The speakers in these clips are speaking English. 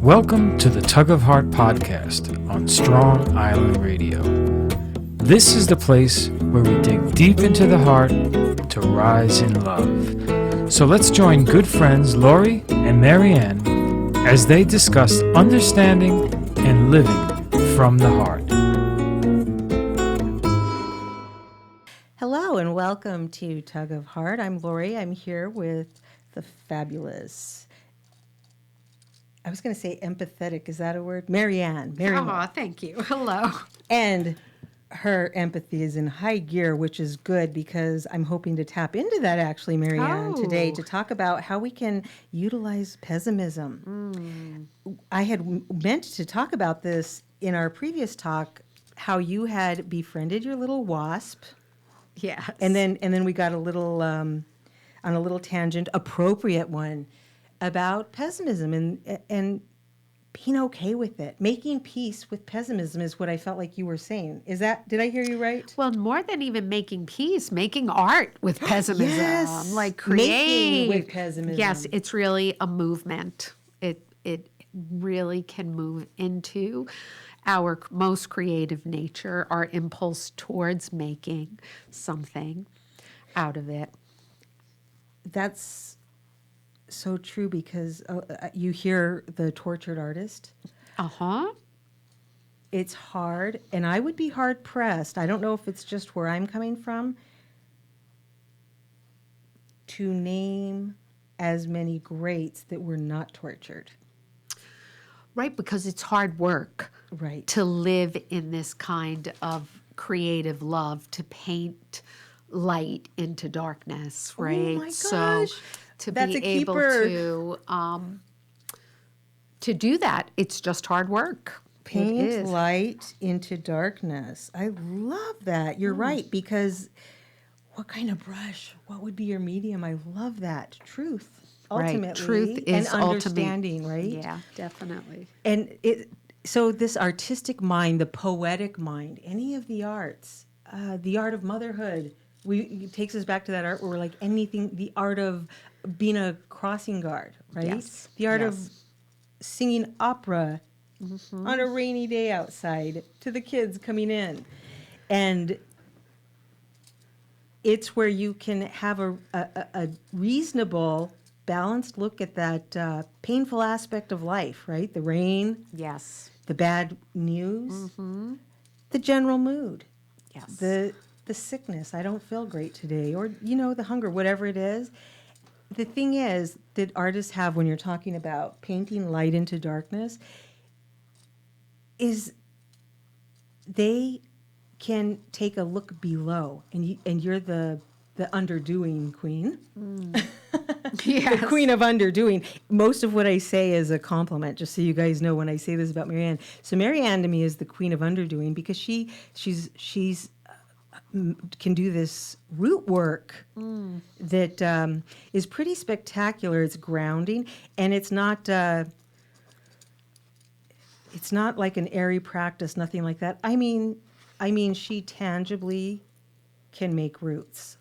Welcome to the Tug of Heart podcast on Strong Island Radio. This is the place where we dig deep into the heart to rise in love. So let's join good friends Lori and Marianne as they discuss understanding and living from the heart. Hello and welcome to Tug of Heart. I'm Lori. I'm here with the fabulous, I was going to say empathetic, is that a word? Marianne. Oh, thank you. Hello. And her empathy is in high gear, which is good because I'm hoping to tap into that actually, Marianne, today to talk about how we can utilize pessimism. I had meant to talk about this in our previous talk, how you had befriended your little wasp. Yes. And then we got a little on a little tangent, appropriate one, about pessimism and being okay with it. Making peace with pessimism is what I felt like you were saying. Did I hear you right? Well, more than even making peace, making art with pessimism. Yes. Like create. Making with pessimism. Yes, it's really a movement. It really can move into our most creative nature, our impulse towards making something out of it. That's so true because you hear the tortured artist. Uh-huh. It's hard, and I would be hard pressed. I don't know if it's just where I'm coming from, to name as many greats that were not tortured. Right, because it's hard work. Right. To live in this kind of creative love, to paint light into darkness, right? Oh my gosh. So to That's be a able keeper. to do that, it's just hard work. It Paint is. light into darkness. I love that. You're right, because what kind of brush? What would be your medium? I love that. Truth, ultimately. Right. Truth is and understanding, right? Yeah, definitely. And so this artistic mind, the poetic mind, any of the arts, the art of motherhood, it takes us back to that art where we're like anything, the art of being a crossing guard, right? Yes. The art Yes. of singing opera on a rainy day outside to the kids coming in. And it's where you can have a reasonable, balanced look at that painful aspect of life, right? The rain, Yes. the bad news, the general mood, Yes. the sickness. I don't feel great today, or the hunger, whatever it is. The thing is that artists have when you're talking about painting light into darkness is they can take a look below, and you're the underdoing queen. Yes. The queen of underdoing. Most of what I say is a compliment, just so you guys know when I say this about Marianne. So Marianne to me is the queen of underdoing because she's can do this root work that is pretty spectacular. It's grounding, and it's not like an airy practice, nothing like that. I mean, she tangibly can make roots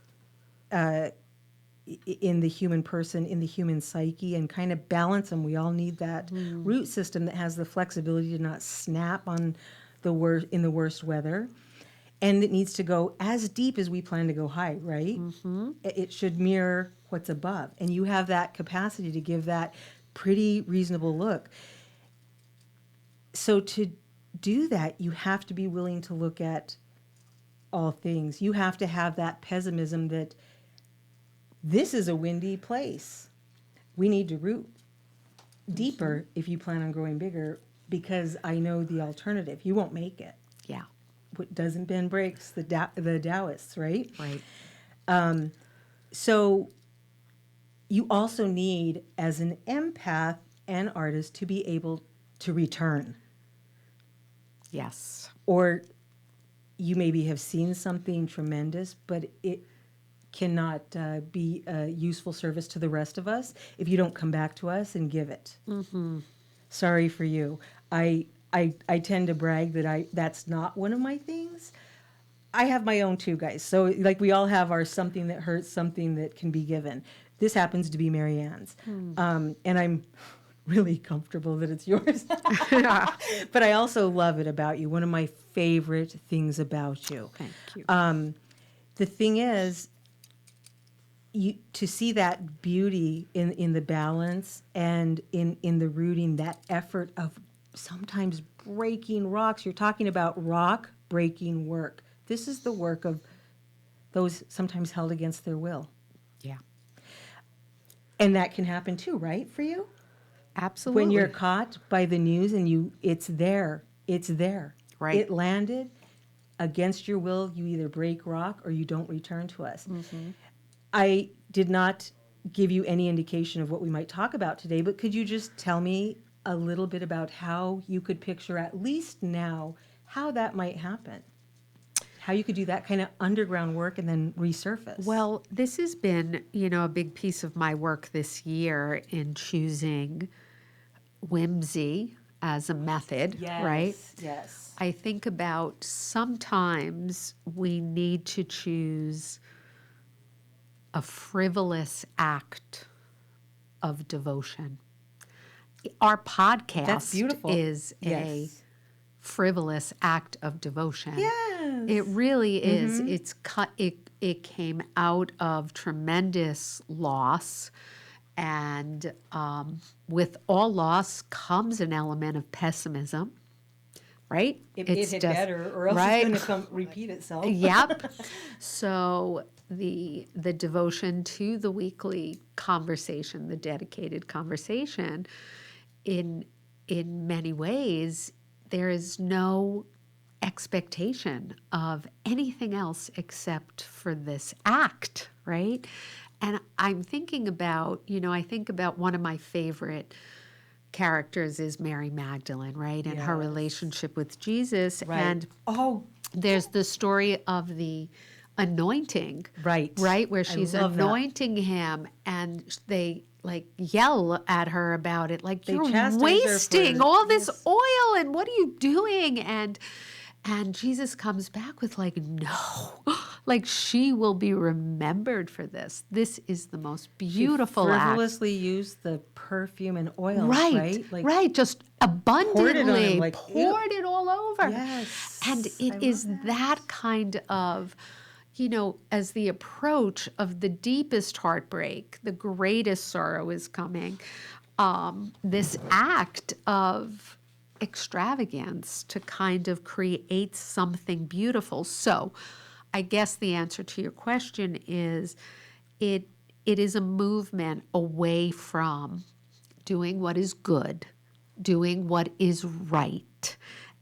in the human person, in the human psyche, and kind of balance them. We all need that root system that has the flexibility to not snap on in the worst weather. And it needs to go as deep as we plan to go high, right? It should mirror what's above. And you have that capacity to give that pretty reasonable look. So to do that, you have to be willing to look at all things. You have to have that pessimism that this is a windy place. We need to root deeper if you plan on growing bigger, because I know the alternative. You won't make it. Yeah. What doesn't bend breaks, the Taoists, right? Right. So you also need, as an empath and artist, to be able to return. Yes. Or you maybe have seen something tremendous, but it cannot be a useful service to the rest of us if you don't come back to us and give it. Sorry for you. I tend to brag that that's not one of my things. I have my own too, guys. So like we all have our something that hurts, something that can be given. This happens to be Marianne's. And I'm really comfortable that it's yours. But I also love it about you. One of my favorite things about you. Thank you. The thing is, to see that beauty in the balance and in the rooting, that effort of sometimes breaking rocks. You're talking about rock breaking work. This is the work of those sometimes held against their will. Yeah. And that can happen too, right, for you? Absolutely. When you're caught by the news and it's there. Right. It landed against your will. You either break rock or you don't return to us. Mm-hmm. I did not give you any indication of what we might talk about today, but could you just tell me a little bit about how you could picture, at least now, how that might happen? How you could do that kind of underground work and then resurface? Well, this has been, a big piece of my work this year in choosing whimsy as a method, right? Yes. I think about sometimes we need to choose a frivolous act of devotion. Our podcast That's beautiful. is a Yes. frivolous act of devotion. Yes. It really is. It's it came out of tremendous loss, and with all loss comes an element of pessimism, right? It had better, or else right? it's going to repeat itself. Yep. So the devotion to the weekly conversation, the dedicated conversation, in many ways, there is no expectation of anything else except for this act, right? And I'm thinking about, I think about one of my favorite characters is Mary Magdalene, right? And her Yes. relationship with Jesus. Right. And there's the story of the anointing, Right. where I she's love that. anointing him, and they yell at her about it, like, They you're chastise her wasting for- all this yes. oil, and what are you doing? And Jesus comes back with no, she will be remembered for this. This is the most beautiful act. frivolously used the perfume and oil, right? Right, just abundantly like, poured it all over. Yes, And I it is love that kind of, as the approach of the deepest heartbreak, the greatest sorrow is coming, this act of extravagance to kind of create something beautiful. So I guess the answer to your question is it is a movement away from doing what is good, doing what is right,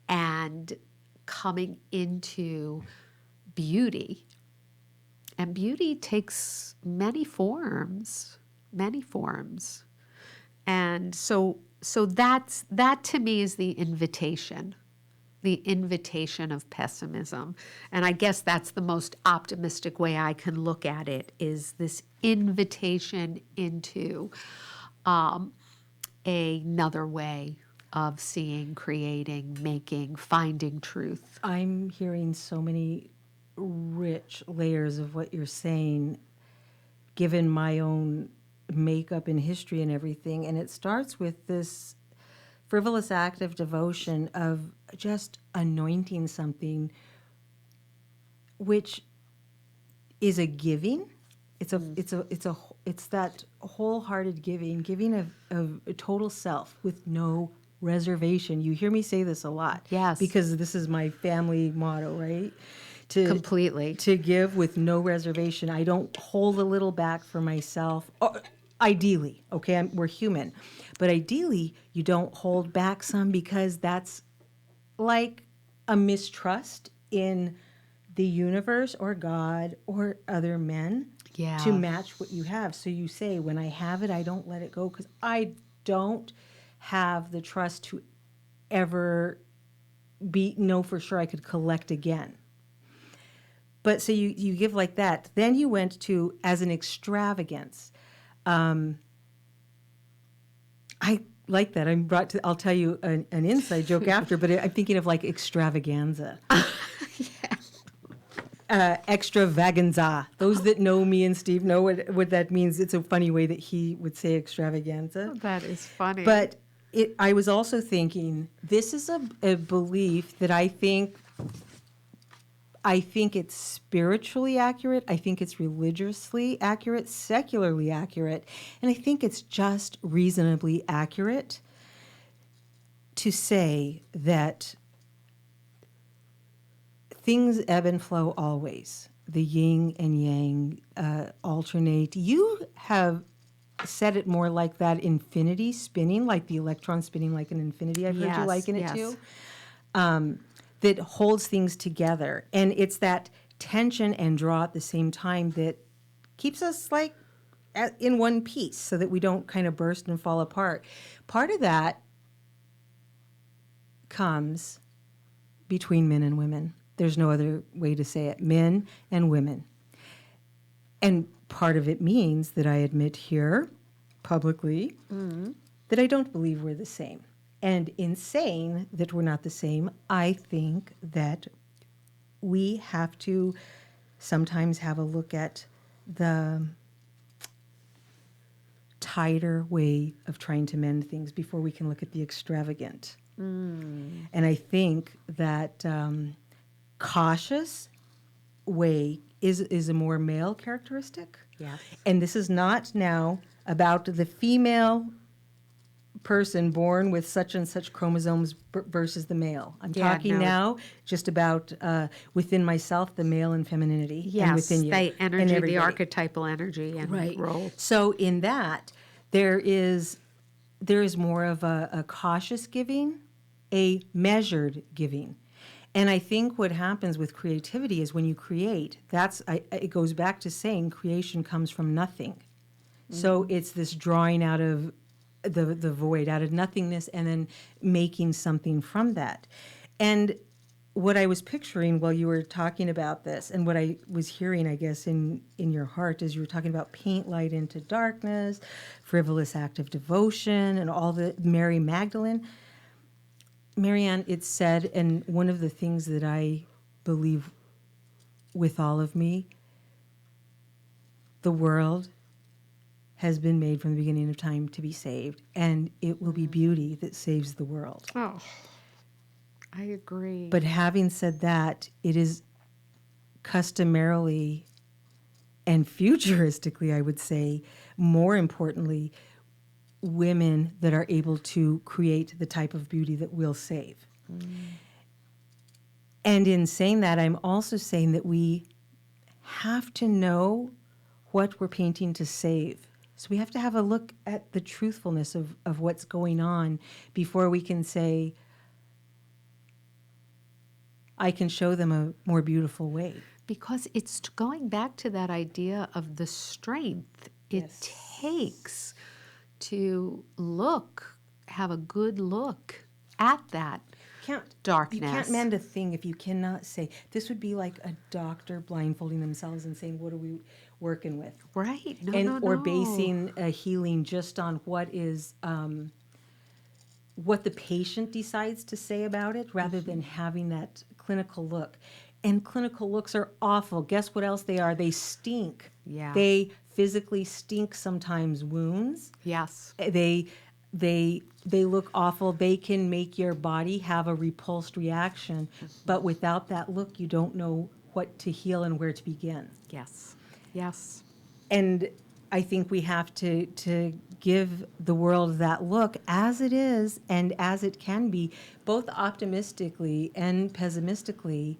and coming into beauty. And beauty takes many forms. And so that to me is the invitation of pessimism. And I guess that's the most optimistic way I can look at it, is this invitation into another way of seeing, creating, making, finding truth. I'm hearing so many rich layers of what you're saying, given my own makeup and history and everything. And it starts with this frivolous act of devotion of just anointing something, which is a giving. It's that wholehearted giving of a total self with no reservation. You hear me say this a lot. Yes. Because this is my family motto, right? Completely. To give with no reservation. I don't hold a little back for myself. Ideally, okay, we're human. But ideally, you don't hold back some, because that's like a mistrust in the universe or God or other men to match what you have. So you say, when I have it, I don't let it go, because I don't have the trust to ever know for sure I could collect again. But so you give like that. Then you went to as an extravagance. I like that. I'll tell you an inside joke after, but I'm thinking of like extravaganza. Extravaganza. Those that know me and Steve know what that means. It's a funny way that he would say extravaganza. That is funny. But I was also thinking, this is a belief that I think it's spiritually accurate. I think it's religiously accurate, secularly accurate, and I think it's just reasonably accurate to say that things ebb and flow always. The yin and yang alternate. You have said it more like that infinity spinning, like the electron spinning like an infinity, I've heard you liken it to, that holds things together. And it's that tension and draw at the same time that keeps us like in one piece so that we don't kind of burst and fall apart. Part of that comes between men and women. There's no other way to say it, men and women. And part of it means that I admit here publicly that I don't believe we're the same. And in saying that we're not the same, I think that we have to sometimes have a look at the tighter way of trying to mend things before we can look at the extravagant. And I think that cautious way is a more male characteristic. Yes. And this is not now about the female person born with such and such chromosomes versus the male. I'm talking now just about within myself, the male and femininity. Yes, and within you. the and energy, the everybody. archetypal energy and role. So in that, there is more of a cautious giving, a measured giving. And I think what happens with creativity is when you create, it goes back to saying creation comes from nothing. So it's this drawing out of the void, out of nothingness, and then making something from that. And what I was picturing while you were talking about this, and what I was hearing, I guess, in your heart, is you were talking about paint light into darkness, frivolous act of devotion, and all the Mary Magdalene. Marianne, it's said, and one of the things that I believe with all of me, the world has been made from the beginning of time to be saved, and it will be beauty that saves the world. Oh, I agree. But having said that, it is customarily and futuristically, I would say, more importantly, women that are able to create the type of beauty that will save. And in saying that, I'm also saying that we have to know what we're painting to save. So we have to have a look at the truthfulness of what's going on before we can say, I can show them a more beautiful way. Because it's going back to that idea of the strength it takes to have a good look at that darkness. You can't mend a thing if you cannot say. This would be like a doctor blindfolding themselves and saying, what are we working with? Right. Or basing a healing just on what the patient decides to say about it, rather than having that clinical look. And clinical looks are awful. Guess what else they are? They stink. Yeah. They physically stink sometimes. Wounds. Yes. They look awful. They can make your body have a repulsed reaction. But without that look, you don't know what to heal and where to begin. Yes. Yes. And I think we have to give the world that look as it is and as it can be, both optimistically and pessimistically,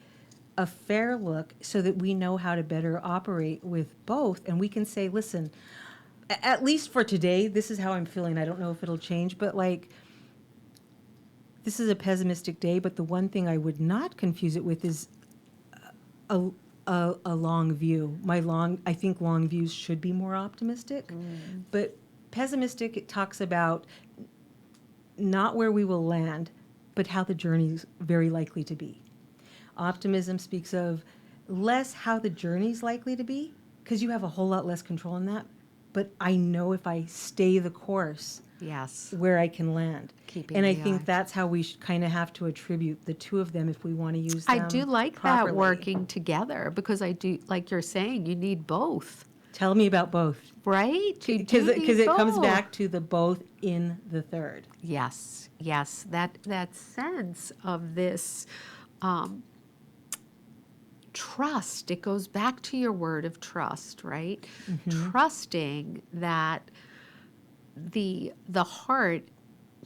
a fair look so that we know how to better operate with both. And we can say, listen, at least for today, this is how I'm feeling. I don't know if it'll change, but like, this is a pessimistic day, but the one thing I would not confuse it with is a long view. I think long views should be more optimistic, but pessimistic, it talks about not where we will land, but how the journey is very likely to be. Optimism speaks of less how the journey is likely to be, because you have a whole lot less control in that, but I know if I stay the course, where I can land. And I think that's how we kind of have to attribute the two of them if we want to use them I do like properly. that working together, because I do, like you're saying, you need both. Tell me about both. right? You do Because need it comes both. back to the both in the third. Yes, yes, that sense of this trust. It goes back to your word of trust, right? Trusting that the heart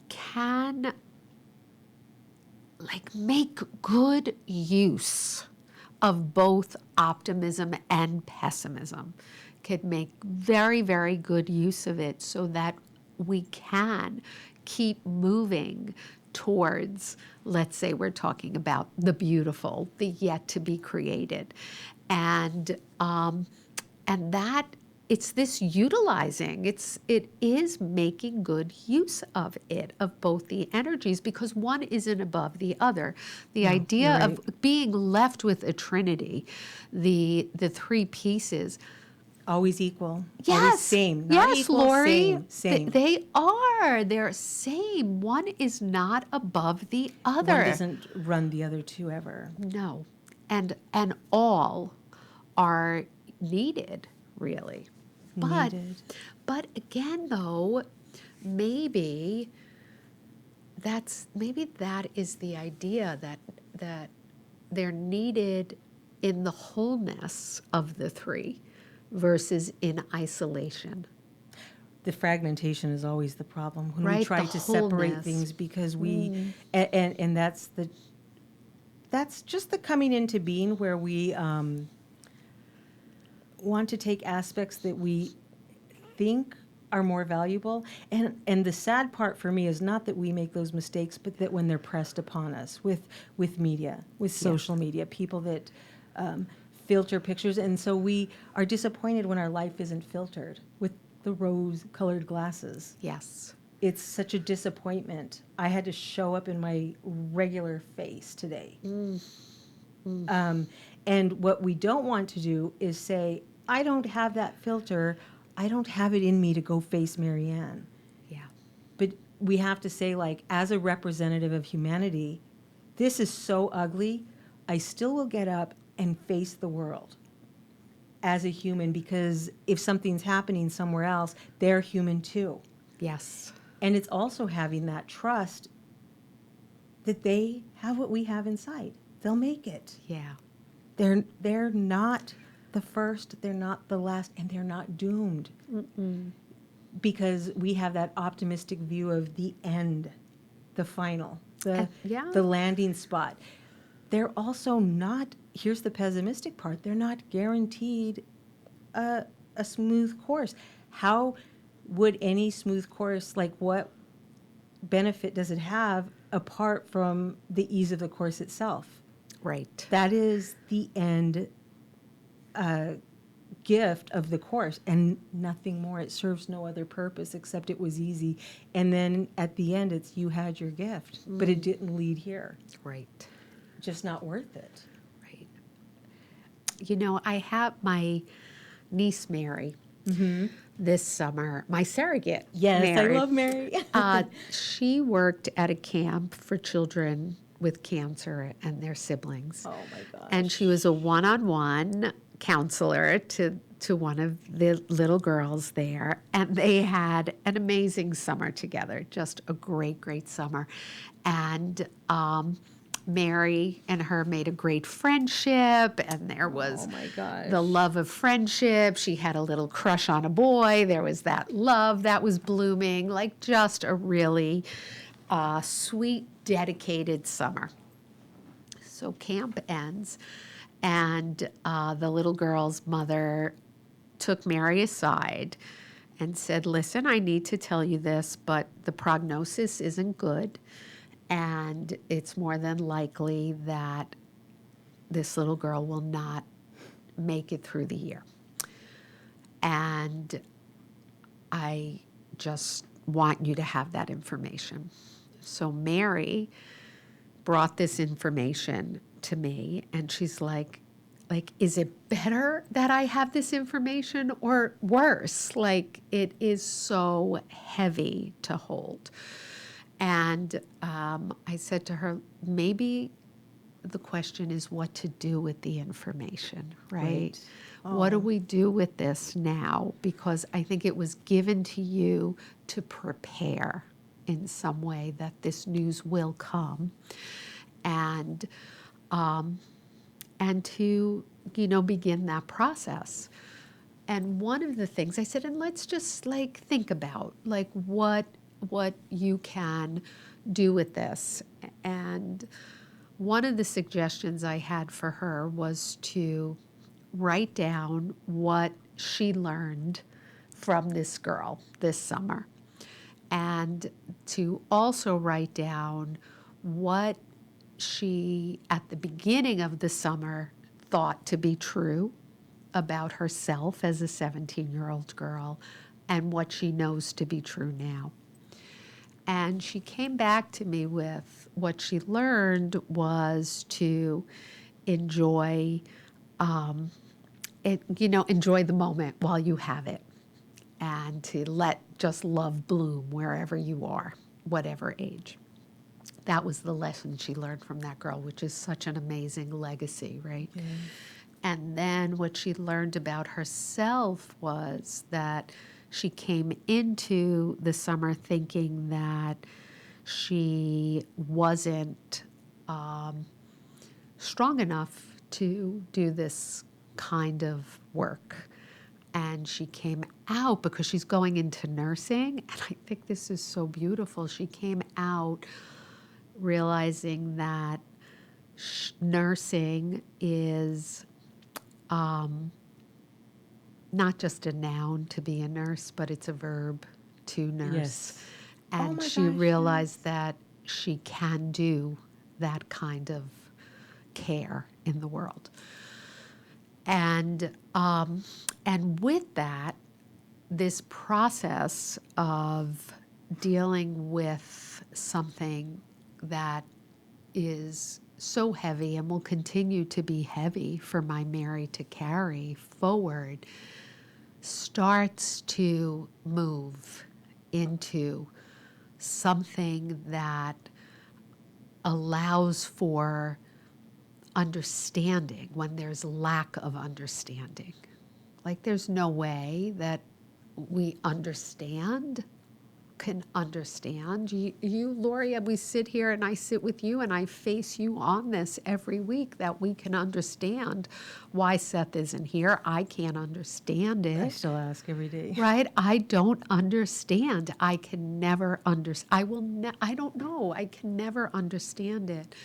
can like make good use of both optimism and pessimism. Could make very, very good use of it so that we can keep moving towards, let's say we're talking about the beautiful, the yet to be created. And that it's this utilizing, it is making good use of it, of both the energies, because one isn't above the other. The idea you're of being left with a trinity, the three pieces. Always equal. Yes, Always same. Not yes, equal, Lori. Same. They are. They're same. One is not above the other. One doesn't run the other two ever. No, and all are needed, really. Needed. But again, though, maybe that is the idea that they're needed in the wholeness of the three versus in isolation. The fragmentation is always the problem when we Right, try the to separate wholeness. things, because we and that's just the coming into being where we want to take aspects that we think are more valuable, and the sad part for me is not that we make those mistakes, but that when they're pressed upon us with media, with social media, people that filter pictures, and so we are disappointed when our life isn't filtered with the rose-colored glasses. Yes. It's such a disappointment. I had to show up in my regular face today. And what we don't want to do is say, I don't have that filter. I don't have it in me to go face Marianne. Yeah. But we have to say, like, as a representative of humanity, this is so ugly. I still will get up and face the world as a human, because if something's happening somewhere else, they're human too. Yes. And it's also having that trust that they have what we have inside. They'll make it. Yeah. They're not the first, they're not the last, and they're not doomed. Because we have that optimistic view of the end, the final, the landing spot. They're also not, here's the pessimistic part, they're not guaranteed a smooth course. How would any smooth course, like what benefit does it have apart from the ease of the course itself? Right. That is the end gift of the course, and nothing more. It serves no other purpose except it was easy. And then at the end, it's you had your gift, but it didn't lead here. Right. Just not worth it. Right. You know, I have my niece Mary this summer, my surrogate. Yes, Mary. I love Mary. She worked at a camp for children with cancer and their siblings. Oh my gosh. And she was a one-on-one counselor to one of the little girls there. And they had an amazing summer together, just a great, great summer. And Mary and her made a great friendship, and there was Oh my gosh. the love of friendship. She had a little crush on a boy. There was that love that was blooming, like just a really sweet, dedicated summer. So camp ends, and the little girl's mother took Mary aside and said, listen, I need to tell you this, but the prognosis isn't good. And it's more than likely that this little girl will not make it through the year. And I just want you to have that information. So Mary brought this information to me, and she's like, is it better that I have this information or worse? Like, it is so heavy to hold. And I said to her, maybe the question is what to do with the information, right? What do we do with this now? Because I think it was given to you to prepare in some way that this news will come, and to begin that process. And one of the things I said, and let's just like think about like what you can do with this. And one of the suggestions I had for her was to write down what she learned from this girl this summer, and to also write down what she, at the beginning of the summer, thought to be true about herself as a 17-year-old girl and what she knows to be true now. And she came back to me with what she learned was to enjoy enjoy the moment while you have it, and to let just love bloom wherever you are, whatever age. That was the lesson she learned from that girl, which is such an amazing legacy, right? Yeah. And then what she learned about herself was that she came into the summer thinking that she wasn't strong enough to do this kind of work. And she came out because she's going into nursing. And I think this is so beautiful. She came out realizing that nursing is not just a noun to be a nurse, but it's a verb to nurse. Yes. And she realized that she can do that kind of care in the world. And with that, this process of dealing with something that is so heavy and will continue to be heavy for my Mary to carry forward starts to move into something that allows for understanding when there's lack of understanding. Like there's no way that we can understand. You, Lori, we sit here and I sit with you and I face you on this every week that we can understand why Seth isn't here. I can't understand it. I still ask every day. Right? I don't understand. I can never understand. I don't know. I can never understand it.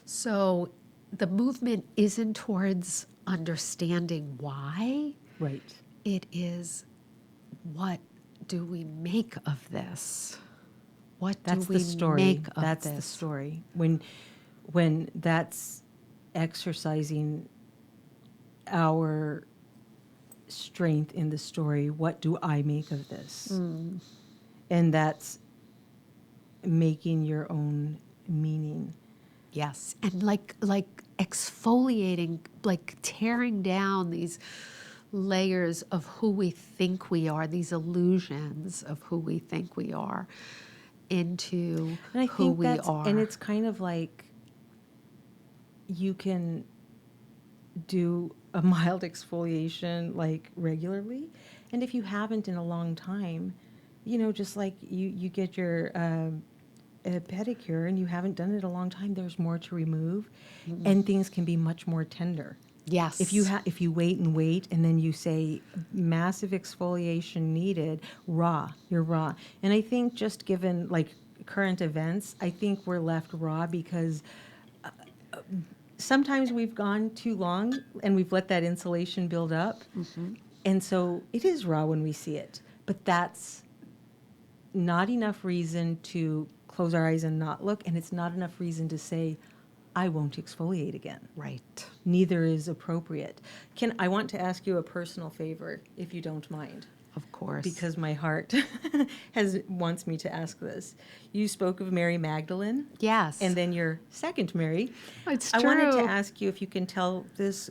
So the movement isn't towards understanding why. Right. It is, what do we make of this? What That's do we the story. make of That's this? the story. When that's exercising our strength in the story, what do I make of this? And that's making your own meaning. Yes, and like exfoliating, like tearing down these layers of who we think we are, these illusions of who we think we are, into And I who think we that's, are. and it's kind of like you can do a mild exfoliation like regularly, and if you haven't in a long time, just like you get your a pedicure and you haven't done it in a long time, there's more to remove, and things can be much more tender. Yes. If you wait and then you say massive exfoliation needed, you're raw. And I think just given like current events, I think we're left raw because sometimes we've gone too long and we've let that insulation build up. And so it is raw when we see it, but that's not enough reason to close our eyes and not look, and it's not enough reason to say, I won't exfoliate again. Right. Neither is appropriate. I want to ask you a personal favor, if you don't mind. Of course. Because my heart wants me to ask this. You spoke of Mary Magdalene. Yes. And then your second Mary. It's I wanted to true. ask you if you can tell this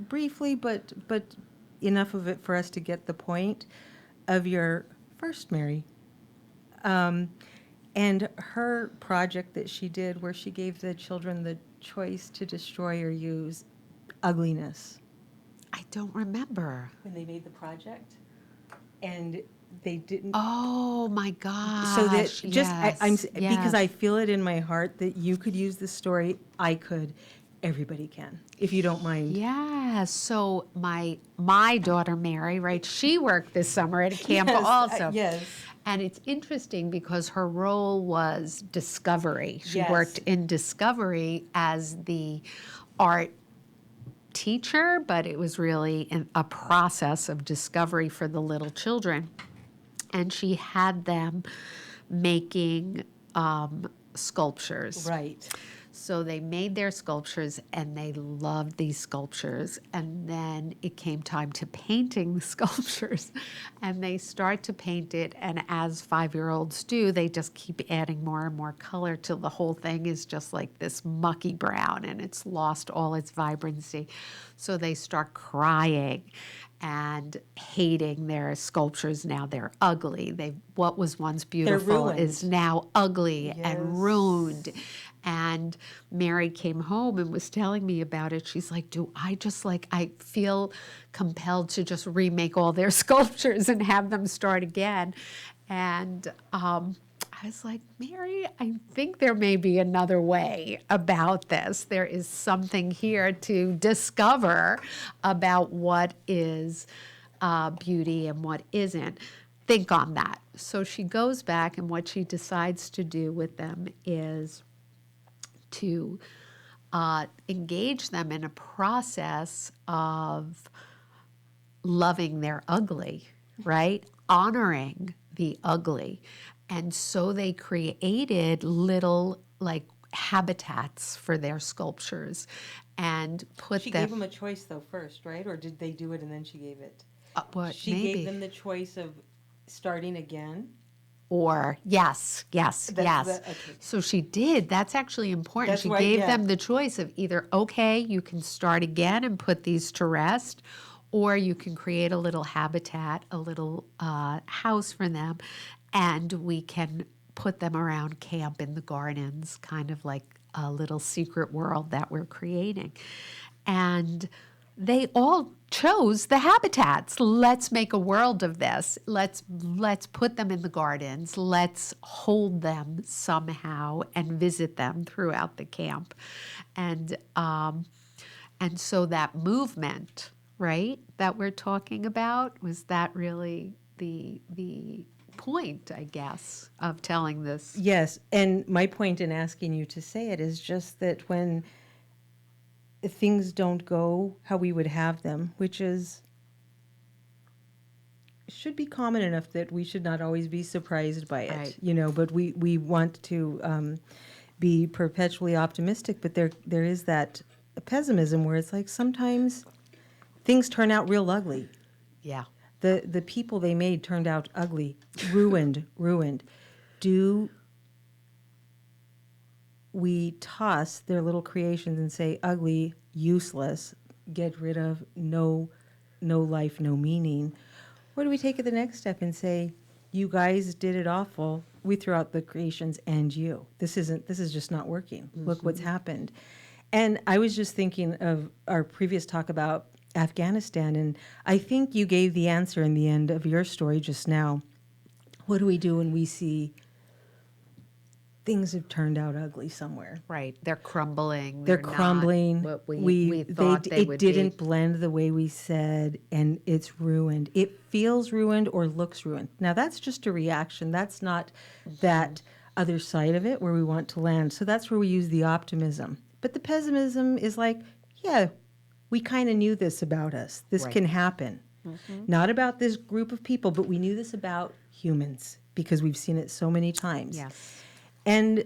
briefly, but enough of it for us to get the point of your first Mary. And her project that she did where she gave the children the choice to destroy or use ugliness. I don't remember. when they made the project, and they didn't. Oh my So that gosh! just Yes, because I yes. feel it in my heart that you could use this story, I could, everybody can, if you don't mind. Yeah, so my daughter Mary, right? She worked this summer at a camp Yes, also. yes. And it's interesting because her role was discovery. She Yes. worked in discovery as the art teacher, but it was really a process of discovery for the little children. And she had them making sculptures. Right. So they made their sculptures and they loved these sculptures. And then it came time to painting the sculptures. And they start to paint it. And as 5-year-olds do, they just keep adding more and more color till the whole thing is just like this mucky brown and it's lost all its vibrancy. So they start crying and hating their sculptures. Now they're ugly. What was once beautiful ruined. is now ugly Yes. and ruined. And Mary came home and was telling me about it. She's like, I feel compelled to just remake all their sculptures and have them start again. And I was like, Mary, I think there may be another way about this. There is something here to discover about what is beauty and what isn't. Think on that. So she goes back, and what she decides to do with them is to engage them in a process of loving their ugly, right? Honoring the ugly. And so they created little like habitats for their sculptures and put She them. gave them a choice though first, right? Or did they do it and then she gave it? What She maybe? gave them the choice of starting again. Or yes. Okay. So she did. That's actually important. That's She why, gave yeah. them the choice of either, okay, you can start again and put these to rest, or you can create a little habitat, a little house for them, and we can put them around camp in the gardens, kind of like a little secret world that we're creating. And they all chose the habitats. Let's make a world of this. Let's put them in the gardens. Let's hold them somehow and visit them throughout the camp. And so that movement, right, that we're talking about, was that really the point, I guess, of telling this? Yes, and my point in asking you to say it is just that when things don't go how we would have them, which is should be common enough that we should not always be surprised by it, Right. but we want to be perpetually optimistic, but there is that pessimism where it's like sometimes things turn out real ugly. Yeah. The people they made turned out ugly, ruined. Do we toss their little creations and say ugly, useless, get rid of, no life, no meaning? Or do we take it the next step and say, you guys did it awful. We threw out the creations and you. This is just not working. Mm-hmm. Look what's happened. And I was just thinking of our previous talk about Afghanistan, and I think you gave the answer in the end of your story just now. What do we do when we see things have turned out ugly somewhere? Right. They're crumbling. They're not crumbling. what we thought they would didn't be. blend the way we said, and it's ruined. It feels ruined or looks ruined. Now, that's just a reaction. That's not that other side of it where we want to land. So that's where we use the optimism. But the pessimism is like, yeah, we kind of knew this about us. This Right. can happen. Mm-hmm. Not about this group of people, but we knew this about humans because we've seen it so many times. Yes. And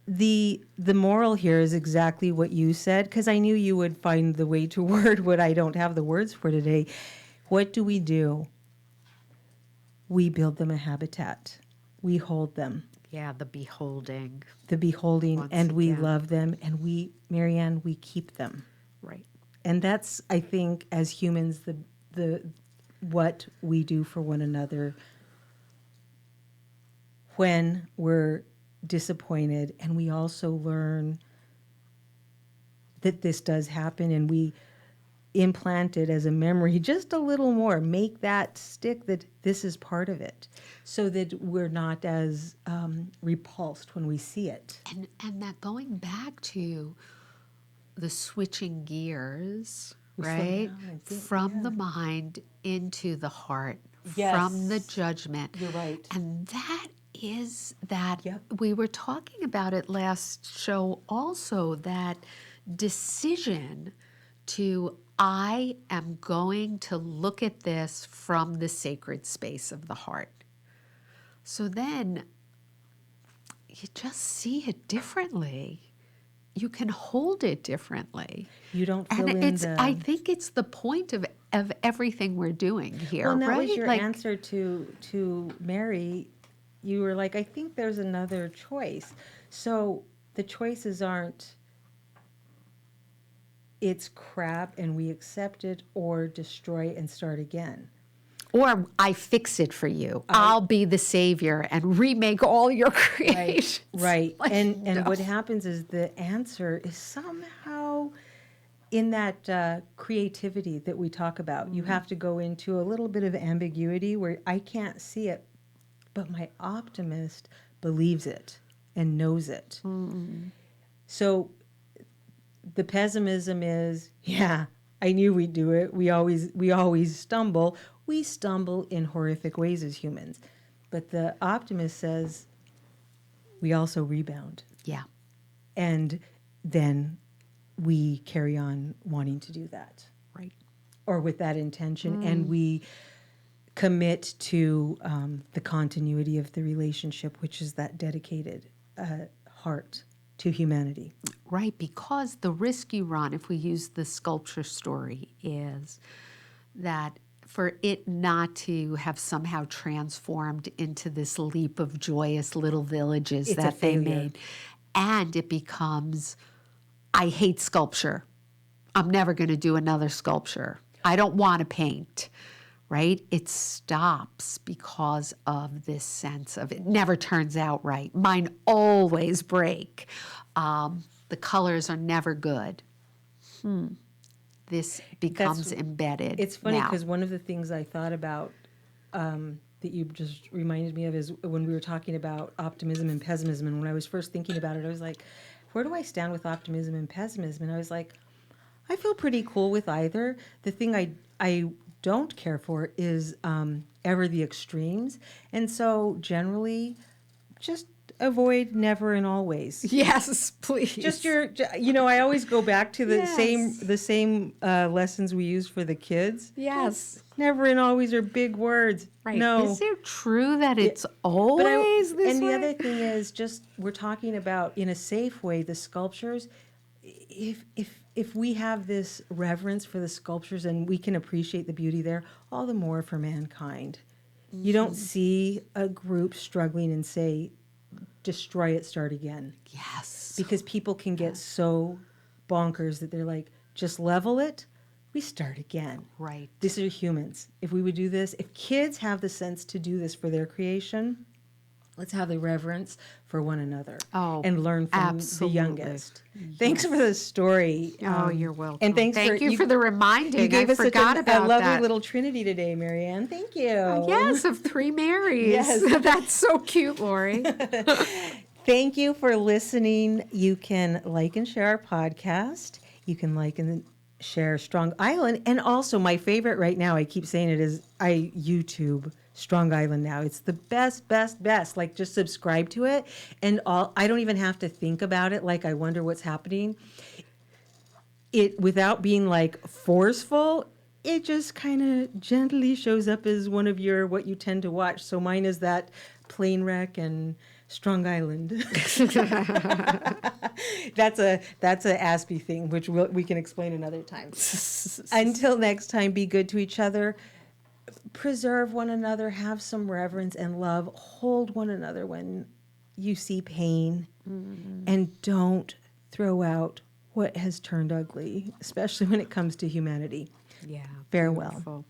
the moral here is exactly what you said, because I knew you would find the way to word what I don't have the words for today. What do? We build them a habitat. We hold them. Yeah, the beholding. Once and we again. love them, and Marianne, we keep them. Right. And that's, I think, as humans, the what we do for one another when we're disappointed, and we also learn that this does happen, and we implant it as a memory just a little more. Make that stick that this is part of it, so that we're not as repulsed when we see it. And that going back to the switching gears, We slow right? down and think, From the mind into the heart, Yes. from the judgment. You're right. And that is that Yep. we were talking about it last show also, that decision to, I am going to look at this from the sacred space of the heart. So then you just see it differently. You can hold it differently. You don't fill And in it's, the... I think it's the point of everything we're doing here, Well, and that right? was your Like, answer to Mary. You were like, I think there's another choice. So the choices aren't, it's crap and we accept it, or destroy and start again. or I fix it for you. I'll be the savior and remake all your creations. Right. Like, and no. what happens is the answer is somehow in that creativity that we talk about. You have to go into a little bit of ambiguity where I can't see it, but my optimist believes it and knows it. So the pessimism is, yeah, I knew we'd do it. We always stumble. We stumble in horrific ways as humans. But the optimist says, we also rebound. Yeah. And then we carry on wanting to do that, Right. or with that intention, and we commit to the continuity of the relationship, which is that dedicated heart to humanity. Right, because the risk you run, if we use the sculpture story, is that for it not to have somehow transformed into this leap of joyous little villages It's a that they failure. made, and it becomes, I hate sculpture. I'm never going to do another sculpture. I don't want to paint, right? It stops because of this sense of it never turns out right. Mine always break. The colors are never good. This becomes embedded. It's funny now. because one of the things I thought about that you just reminded me of is when we were talking about optimism and pessimism. And when I was first thinking about it, I was like, where do I stand with optimism and pessimism? And I was like, I feel pretty cool with either. The thing I don't care for is ever the extremes. And so generally, just avoid never and always. Yes, please. Just I always go back to the Yes. same lessons we use for the kids. Yes. Never and always are big words. Right. No. Is it true that it's But always this and way? the other thing is just we're talking about in a safe way the sculptures. If we have this reverence for the sculptures and we can appreciate the beauty there, all the more for mankind. You don't see a group struggling and say, destroy it, start again. Yes. Because people can get so bonkers that they're like, just level it, we start again. Right. These are humans. If we would do this, if kids have the sense to do this for their creation, let's have the reverence for one another. Oh, and learn from absolutely. the youngest. Thanks for the story. Oh, you're welcome. And thank you for the reminding. You gave I us such forgot a about lovely that. little trinity today, Marianne. Thank you. Yes, of three Marys. Yes. That's so cute, Lori. Thank you for listening. You can like and share our podcast. You can like and share Strong Island. And also my favorite right now, I keep saying it, is I YouTube Strong Island now. It's the best. Like just subscribe to it. And I don't even have to think about it. Like I wonder what's happening. It, without being like forceful, it just kind of gently shows up as one of what you tend to watch. So mine is that plane wreck and Strong Island. That's a Aspie thing, which we can explain another time. Until next time, be good to each other. Preserve one another. Have some reverence and love. Hold one another when you see pain. And don't throw out what has turned ugly, especially when it comes to humanity. Yeah. Farewell. Beautiful.